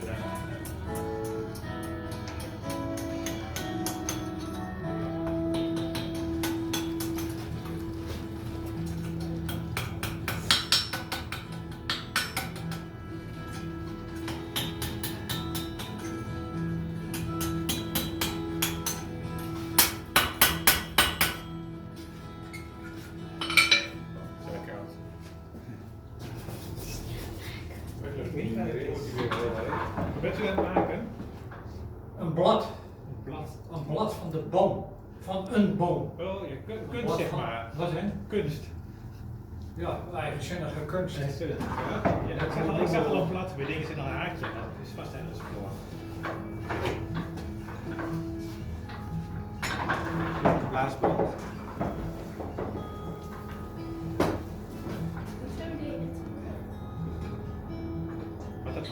je eraan. Wat bent u aan het maken? Een blad. Een blad. Een blad van de boom. Van een boom. Oh, je Een kunst blad zeg van- maar. Wat hè? Kunst. Ja, eigenzinnige kunst. Ja, ik zag al een blad, bij dingen zit al een haakje. Dat is vast helemaal voor. Blaasband.